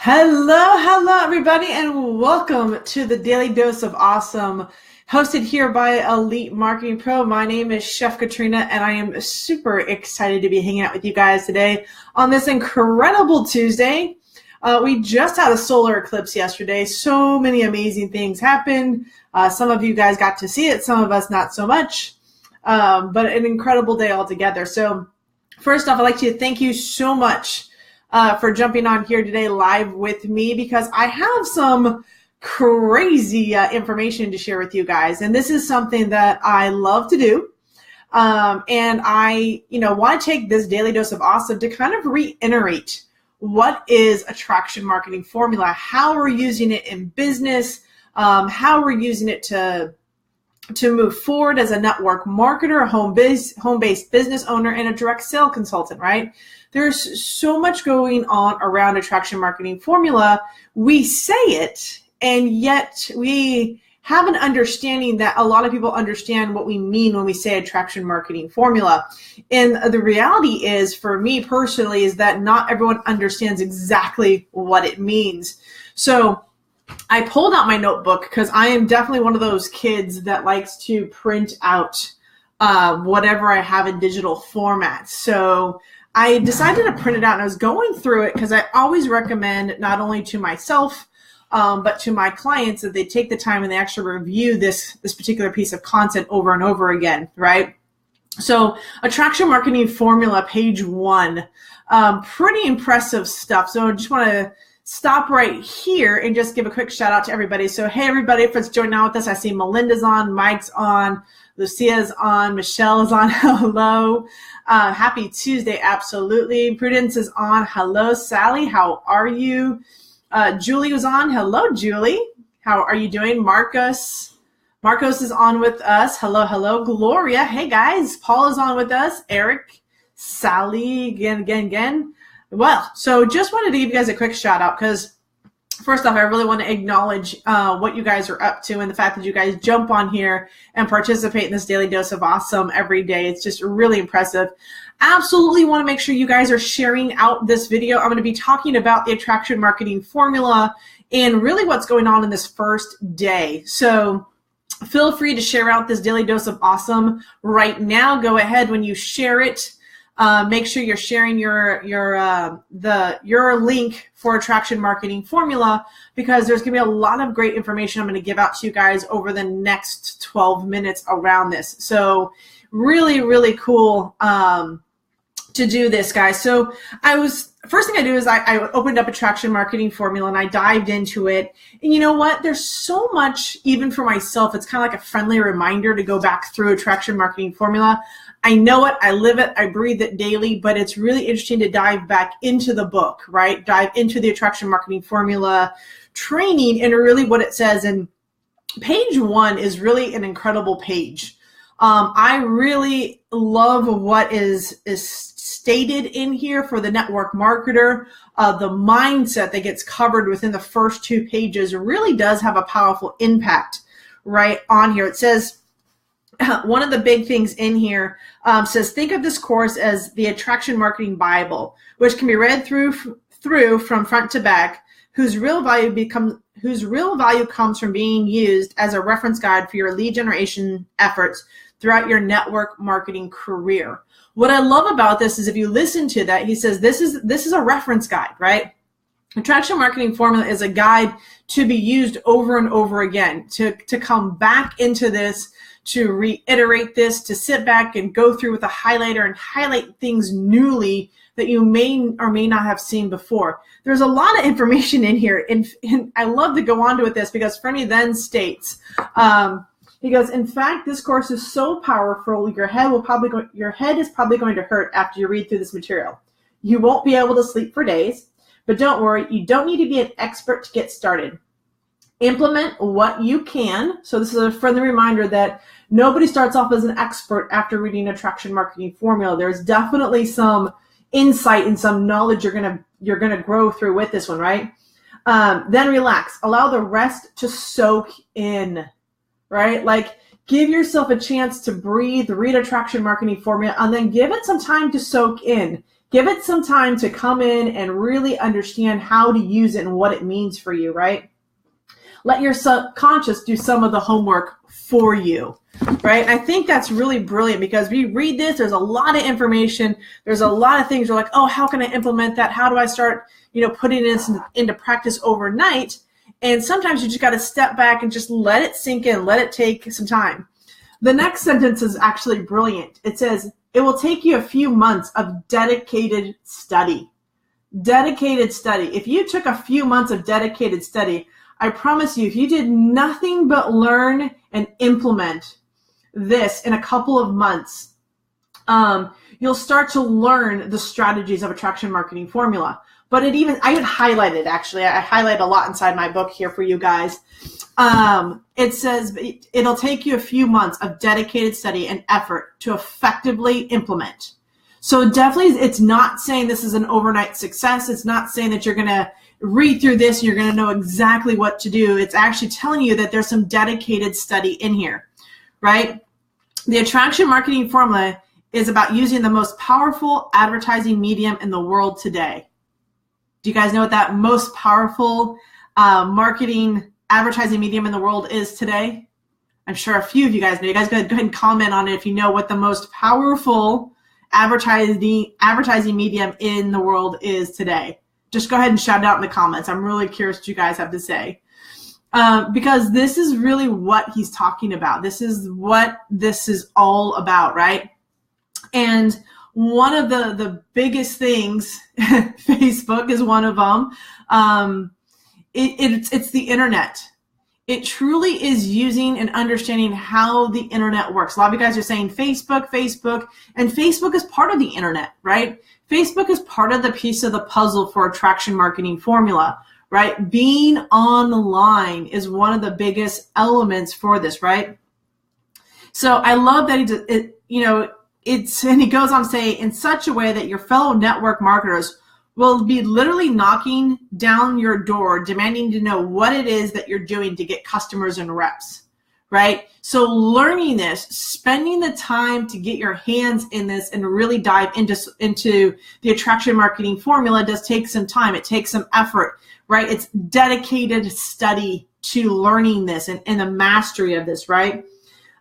Hello, everybody, and welcome to the Daily Dose of Awesome, hosted here by Elite Marketing Pro. My name is Chef Katrina, and I am super excited to be hanging out with you guys today on this incredible Tuesday. We just had a solar eclipse yesterday. So many amazing things happened. Some of you guys got to see it, some of us not so much, but an incredible day altogether. So first off, I'd like to thank you so much for jumping on here today live with me, because I have some crazy information to share with you guys. And this is something that I love to do. And I, want to take this daily dose of awesome to kind of reiterate what is attraction marketing formula, how we're using it in business, how we're using it to move forward as a network marketer, a home-based business owner, and a direct sale consultant, right? There's so much going on around attraction marketing formula. We say it, and yet we have an understanding that a lot of people understand what we mean when we say attraction marketing formula. And the reality is, for me personally, is that not everyone understands exactly what it means. So I pulled out my notebook because I am definitely one of those kids that likes to print out whatever I have in digital format. So I decided to print it out, and I was going through it because I always recommend, not only to myself, but to my clients, that they take the time and they actually review this particular piece of content over and over again, right? So attraction marketing formula, page 1, pretty impressive stuff. So I just want to stop right here and just give a quick shout out to everybody. So hey, everybody, if it's joining on with us, I see Melinda's on, Mike's on, Lucia's on, Michelle's on. Hello. Happy Tuesday. Absolutely. Prudence is on. Hello, Sally. How are you? Julie was on. Hello, Julie. How are you doing? Marcos is on with us. Hello. Gloria. Hey, guys. Paul is on with us. Eric, Sally, again. Well, so just wanted to give you guys a quick shout out because first off, I really want to acknowledge what you guys are up to and the fact that you guys jump on here and participate in this daily dose of awesome every day. It's just really impressive. Absolutely want to make sure you guys are sharing out this video. I'm going to be talking about the attraction marketing formula and really what's going on in this first day. So feel free to share out this daily dose of awesome right now. Go ahead when you share it. Make sure you're sharing your link for attraction marketing formula, because there's going to be a lot of great information I'm going to give out to you guys over the next 12 minutes around this. So really, really cool to do this, guys. So first thing I do is I opened up attraction marketing formula and I dived into it. And you know what? There's so much, even for myself, it's kind of like a friendly reminder to go back through attraction marketing formula. I know it, I live it, I breathe it daily, but it's really interesting to dive back into the book, right? Dive into the attraction marketing formula training and really what it says. And page 1 is really an incredible page. I really love what is stated in here for the network marketer. The mindset that gets covered within the first 2 pages really does have a powerful impact right on here. It says, one of the big things in here says, think of this course as the attraction marketing Bible, which can be read through from front to back, whose real value comes from being used as a reference guide for your lead generation efforts throughout your network marketing career. What I love about this is if you listen to that, he says this is a reference guide, right? Attraction marketing formula is a guide to be used over and over again, to come back into this, to reiterate this, to sit back and go through with a highlighter and highlight things newly that you may or may not have seen before. There's a lot of information in here, and I love to go on to with this because Fernie then states, he goes, in fact, this course is so powerful, your head is probably going to hurt after you read through this material. You won't be able to sleep for days, but don't worry, you don't need to be an expert to get started. Implement what you can. So this is a friendly reminder that nobody starts off as an expert after reading attraction marketing formula. There's definitely some insight and some knowledge you're gonna grow through with this one, right? Then relax. Allow the rest to soak in, right? Like, give yourself a chance to breathe, read attraction marketing formula, and then give it some time to soak in. Give it some time to come in and really understand how to use it and what it means for you, right? Let your subconscious do some of the homework for you, right? And I think that's really brilliant because we read this, there's a lot of information, there's a lot of things you're like, oh, how can I implement that? How do I start, putting this into practice overnight? And sometimes you just got to step back and just let it sink in, let it take some time. The next sentence is actually brilliant. It says, it will take you a few months of dedicated study. Dedicated study. If you took a few months of dedicated study, I promise you, if you did nothing but learn and implement this in a couple of months, you'll start to learn the strategies of attraction marketing formula. But I would highlight it, actually. I highlight a lot inside my book here for you guys. It says it'll take you a few months of dedicated study and effort to effectively implement. So definitely, it's not saying this is an overnight success. It's not saying that you're going to read through this, you're going to know exactly what to do. It's actually telling you that there's some dedicated study in here, right? The attraction marketing formula is about using the most powerful advertising medium in the world today. Do you guys know what that most powerful marketing advertising medium in the world is today? I'm sure a few of you guys know. You guys go ahead and comment on it if you know what the most powerful advertising medium in the world is today. Just go ahead and shout it out in the comments. I'm really curious what you guys have to say. Because this is really what he's talking about. This is what this is all about, right? And one of the biggest things, Facebook is one of them. It's the internet. It truly is using and understanding how the internet works. A lot of you guys are saying Facebook, and Facebook is part of the internet, right? Facebook is part of the piece of the puzzle for attraction marketing formula, right? Being online is one of the biggest elements for this, right? So I love that and he goes on to say, in such a way that your fellow network marketers will be literally knocking down your door, demanding to know what it is that you're doing to get customers and reps, right? So learning this, spending the time to get your hands in this and really dive into the attraction marketing formula does take some time. It takes some effort, right? It's dedicated study to learning this and the mastery of this, right?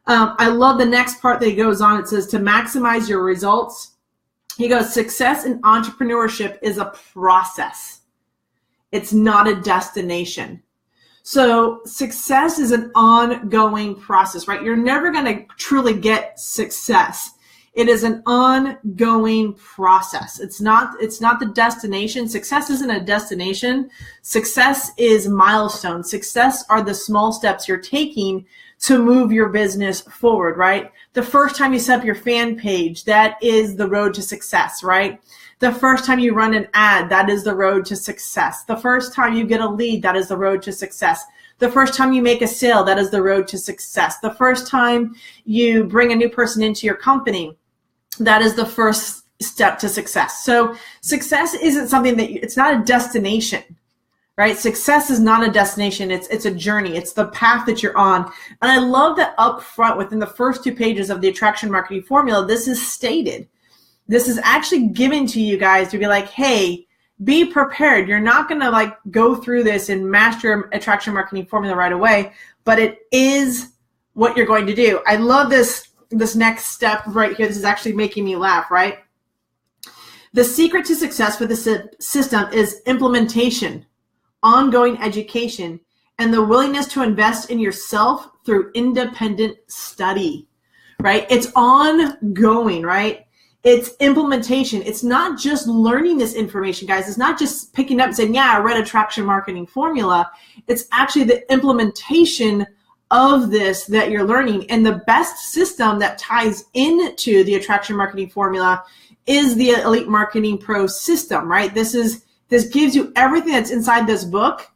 I love the next part that he goes on. It says to maximize your results. He goes, success in entrepreneurship is a process. It's not a destination. So success is an ongoing process, right? You're never going to truly get success. It is an ongoing process. It's not the destination. Success isn't a destination. Success is milestones. Success are the small steps you're taking to move your business forward, right? The first time you set up your fan page, that is the road to success, right? The first time you run an ad, that is the road to success. The first time you get a lead, that is the road to success. The first time you make a sale, that is the road to success. The first time you bring a new person into your company, that is the first step to success. So success isn't something it's not a destination, right? Success is not a destination. It's a journey. It's the path that you're on. And I love that up front within the first 2 pages of the attraction marketing formula, this is stated. This is actually given to you guys to be like, hey, be prepared. You're not going to go through this and master attraction marketing formula right away, but it is what you're going to do. I love this next step right here. This is actually making me laugh, right? The secret to success for the system is implementation, ongoing education, and the willingness to invest in yourself through independent study, right? It's ongoing, right? It's implementation. It's not just learning this information, guys. It's not just picking up and saying, yeah, I read attraction marketing formula. It's actually the implementation of this that you're learning. And the best system that ties into the attraction marketing formula is the Elite Marketing Pro system, right? This gives you everything that's inside this book,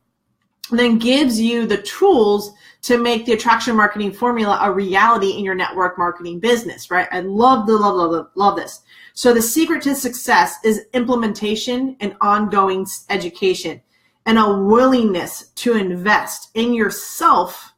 and then gives you the tools to make the attraction marketing formula a reality in your network marketing business, right? I love this. So the secret to success is implementation and ongoing education, and a willingness to invest in yourself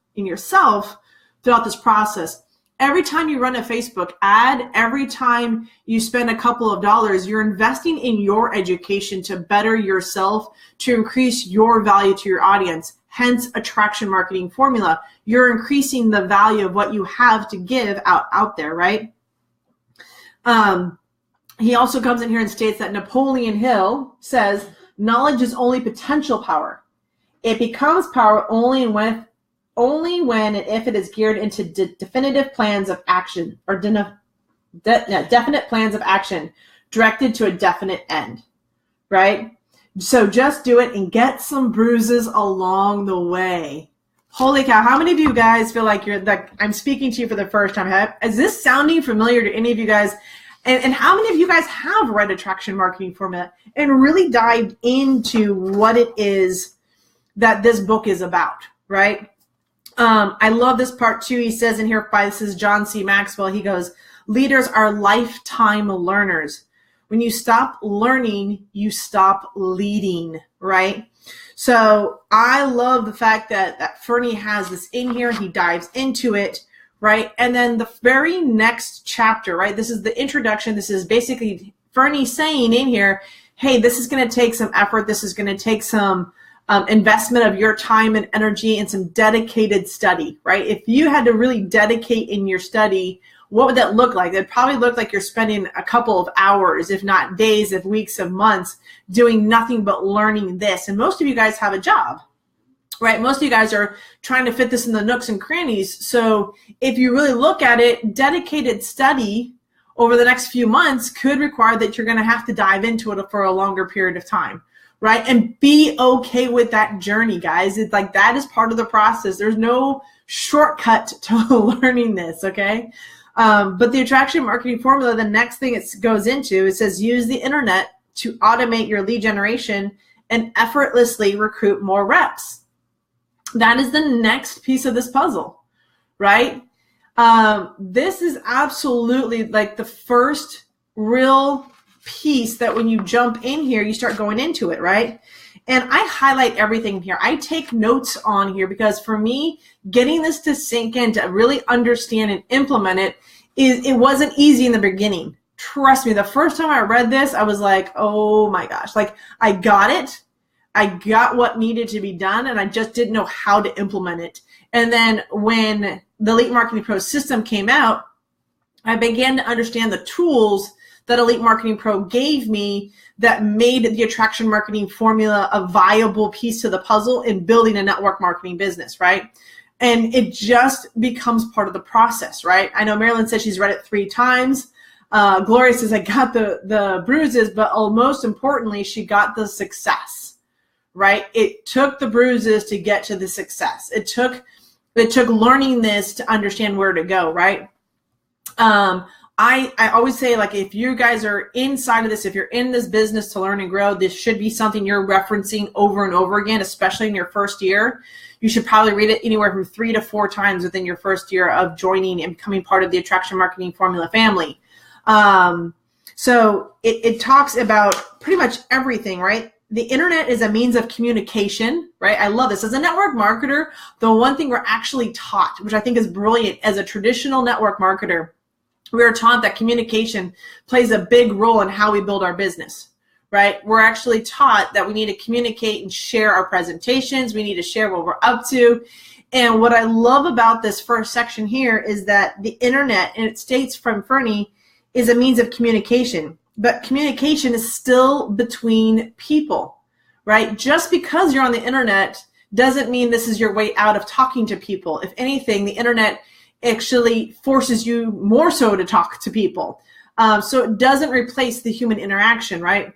throughout this process. Every time you run a Facebook ad, every time you spend a couple of dollars, you're investing in your education to better yourself, to increase your value to your audience, hence attraction marketing formula. You're increasing the value of what you have to give out there, right? He also comes in here and states that Napoleon Hill says, knowledge is only potential power. It becomes power only when and if it is geared into definitive plans of action, or definite plans of action directed to a definite end, right? So just do it and get some bruises along the way. Holy cow, how many of you guys feel like I'm speaking to you for the first time? Is this sounding familiar to any of you guys? And how many of you guys have read Attraction Marketing Formula and really dived into what it is that this book is about, right? I love this part too. He says in here, this is John C. Maxwell. He goes, leaders are lifetime learners. When you stop learning, you stop leading, right? So I love the fact that Fernie has this in here. He dives into it, right? And then the very next chapter, right? This is the introduction. This is basically Fernie saying in here, hey, this is going to take some effort. This is going to take some investment of your time and energy and some dedicated study, right? If you had to really dedicate in your study, what would that look like? It'd probably look like you're spending a couple of hours, if not days, if weeks, of months, doing nothing but learning this. And most of you guys have a job, right? Most of you guys are trying to fit this in the nooks and crannies. So if you really look at it, dedicated study over the next few months could require that you're going to have to dive into it for a longer period of time. Right? And be okay with that journey, guys. It's like that is part of the process. There's no shortcut to learning this, okay? But the attraction marketing formula, the next thing it goes into, it says use the internet to automate your lead generation and effortlessly recruit more reps. That is the next piece of this puzzle, right? This is absolutely like the first real piece that when you jump in here, you start going into it, right? And I highlight everything here. I take notes on here because for me, getting this to sink in, to really understand and implement it, it wasn't easy in the beginning. Trust me, the first time I read this, I was like, oh my gosh, like I got it. I got what needed to be done, and I just didn't know how to implement it. And then when the Elite Marketing Pro system came out, I began to understand the tools that Elite Marketing Pro gave me that made the attraction marketing formula a viable piece to the puzzle in building a network marketing business, right? And it just becomes part of the process, right? I know Marilyn said she's read it 3 times. Gloria says, I got the bruises, but most importantly, she got the success, right? It took the bruises to get to the success. It took learning this to understand where to go, right? I always say, like, if you guys are inside of this, if you're in this business to learn and grow, this should be something you're referencing over and over again, especially in your first year. You should probably read it anywhere from 3 to 4 times within your first year of joining and becoming part of the Attraction Marketing Formula family. So it talks about pretty much everything, right? The internet is a means of communication, right? I love this. As a network marketer, the one thing we're actually taught, which I think is brilliant, as a traditional network marketer, we are taught that communication plays a big role in how we build our business, right? We're actually taught that we need to communicate and share our presentations. We need to share what we're up to. And what I love about this first section here is that the internet, and it states from Fernie, is a means of communication. But communication is still between people, right? Just because you're on the internet doesn't mean this is your way out of talking to people. If anything, the internet actually forces you more so to talk to people. So it doesn't replace the human interaction, right?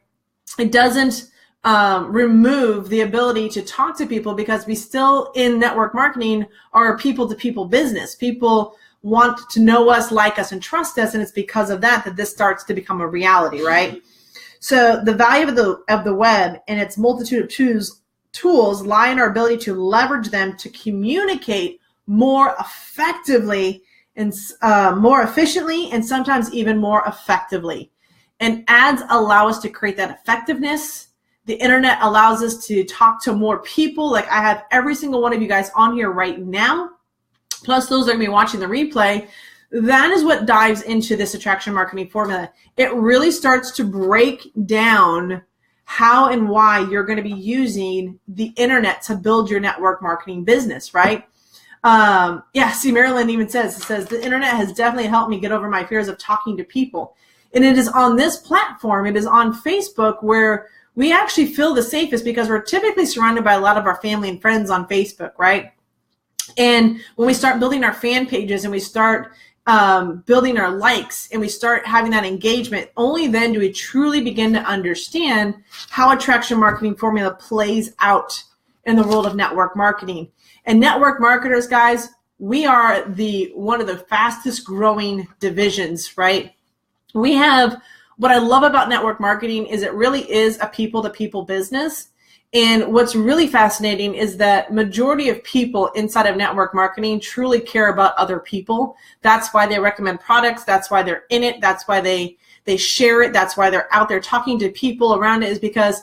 It doesn't remove the ability to talk to people, because we still, in network marketing, are a people-to-people business. People want to know us, like us, and trust us, and it's because of that this starts to become a reality, right? So the value of the web and its multitude of tools lie in our ability to leverage them to communicate more effectively and more efficiently, and sometimes even more effectively. And ads allow us to create that effectiveness. The internet allows us to talk to more people. Like, I have every single one of you guys on here right now, plus those that are going to be watching the replay. That is what dives into this attraction marketing formula. It really starts to break down how and why you're going to be using the internet to build your network marketing business, right? See, Marilyn even says, the internet has definitely helped me get over my fears of talking to people. And it is on this platform, it is on Facebook, where we actually feel the safest because we're typically surrounded by a lot of our family and friends on Facebook, right? And when we start building our fan pages and we start building our likes and we start having that engagement, only then do we truly begin to understand how attraction marketing formula plays out in the world of network marketing. And network marketers, guys, we are one of the fastest growing divisions, right? We have, what I love about network marketing is it really is a people-to-people business. And what's really fascinating is that majority of people inside of network marketing truly care about other people. That's why they recommend products. That's why they're in it. That's why they share it. That's why they're out there talking to people around it, is because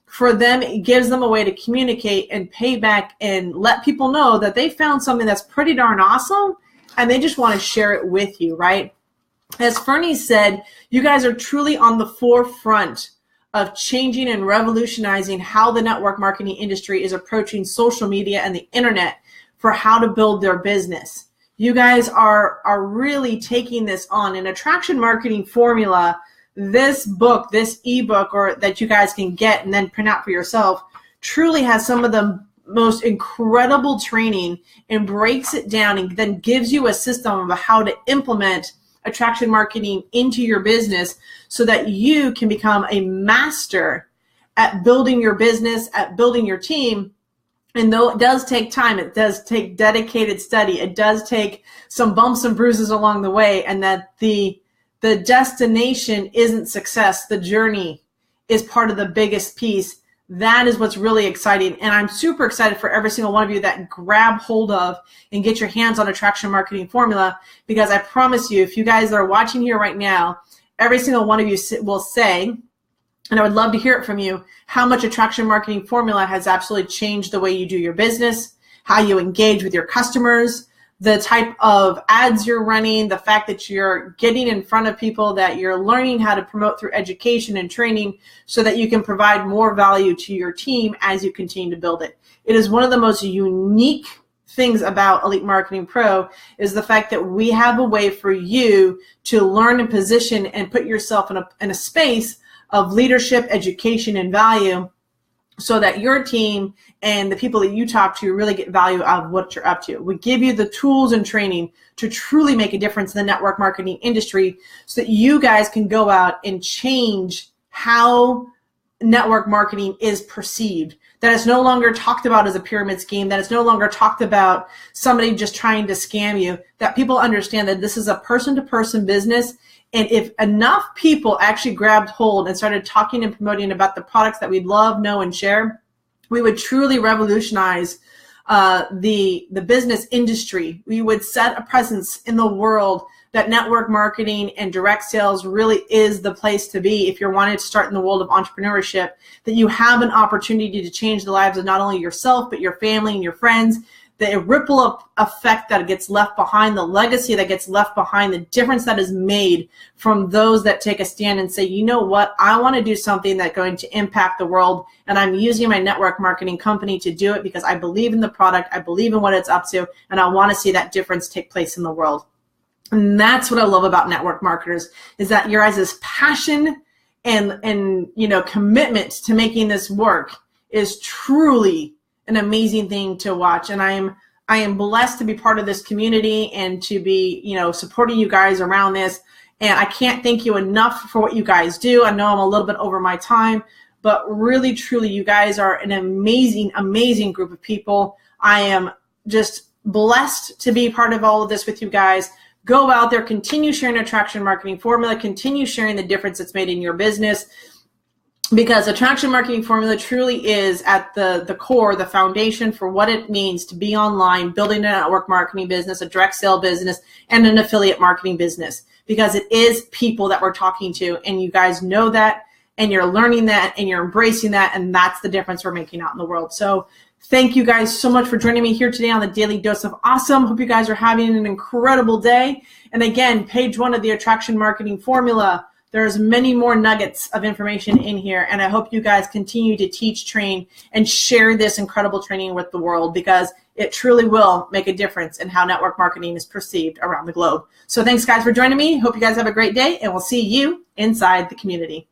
for them, it gives them a way to communicate and pay back and let people know that they found something that's pretty darn awesome and they just want to share it with you, right? As Fernie said, you guys are truly on the forefront of changing and revolutionizing how the network marketing industry is approaching social media and the internet for how to build their business. You guys are really taking this on. An attraction marketing formula, this book, this ebook, or that you guys can get and then print out for yourself, truly has some of the most incredible training and breaks it down and then gives you a system of how to implement attraction marketing into your business so that you can become a master at building your business, at building your team. And though it does take time, it does take dedicated study, it does take some bumps and bruises along the way, and that the destination isn't success, the journey is part of the biggest piece. That is what's really exciting. And I'm super excited for every single one of you that grab hold of and get your hands on attraction marketing formula, because I promise you, if you guys are watching here right now, every single one of you will say, and I would love to hear it from you, how much attraction marketing formula has absolutely changed the way you do your business, how you engage with your customers, the type of ads you're running, the fact that you're getting in front of people, that you're learning how to promote through education and training so that you can provide more value to your team as you continue to build it. It is one of the most unique things about Elite Marketing Pro is the fact that we have a way for you to learn and position and put yourself in a space of leadership, education, and value, so that your team and the people that you talk to really get value out of what you're up to. We give you the tools and training to truly make a difference in the network marketing industry so that you guys can go out and change how network marketing is perceived. That it's no longer talked about as a pyramid scheme, that it's no longer talked about somebody just trying to scam you, that people understand that this is a person-to-person business. And if enough people actually grabbed hold and started talking and promoting about the products that we love, know, and share, we would truly revolutionize the business industry. We would set a presence in the world that network marketing and direct sales really is the place to be if you're wanting to start in the world of entrepreneurship, that you have an opportunity to change the lives of not only yourself, but your family and your friends, the ripple effect that gets left behind, the legacy that gets left behind, the difference that is made from those that take a stand and say, you know what, I want to do something that's going to impact the world, and I'm using my network marketing company to do it because I believe in the product, I believe in what it's up to, and I want to see that difference take place in the world. And that's what I love about network marketers, is that your guys' passion and commitment to making this work is truly an amazing thing to watch. And I am blessed to be part of this community and to be, supporting you guys around this. And I can't thank you enough for what you guys do. I know I'm a little bit over my time, but really, truly, you guys are an amazing, amazing group of people. I am just blessed to be part of all of this with you guys. Go out there, continue sharing attraction marketing formula, continue sharing the difference it's made in your business. Because attraction marketing formula truly is at the core, the foundation for what it means to be online, building a network marketing business, a direct sale business, and an affiliate marketing business. Because it is people that we're talking to, and you guys know that. and you're learning that and you're embracing that, and that's the difference we're making out in the world. So thank you guys so much for joining me here today on the Daily Dose of Awesome. Hope you guys are having an incredible day. And again, page 1 of the Attraction Marketing Formula. There's many more nuggets of information in here, and I hope you guys continue to teach, train, and share this incredible training with the world, because it truly will make a difference in how network marketing is perceived around the globe. So thanks, guys, for joining me. Hope you guys have a great day, and we'll see you inside the community.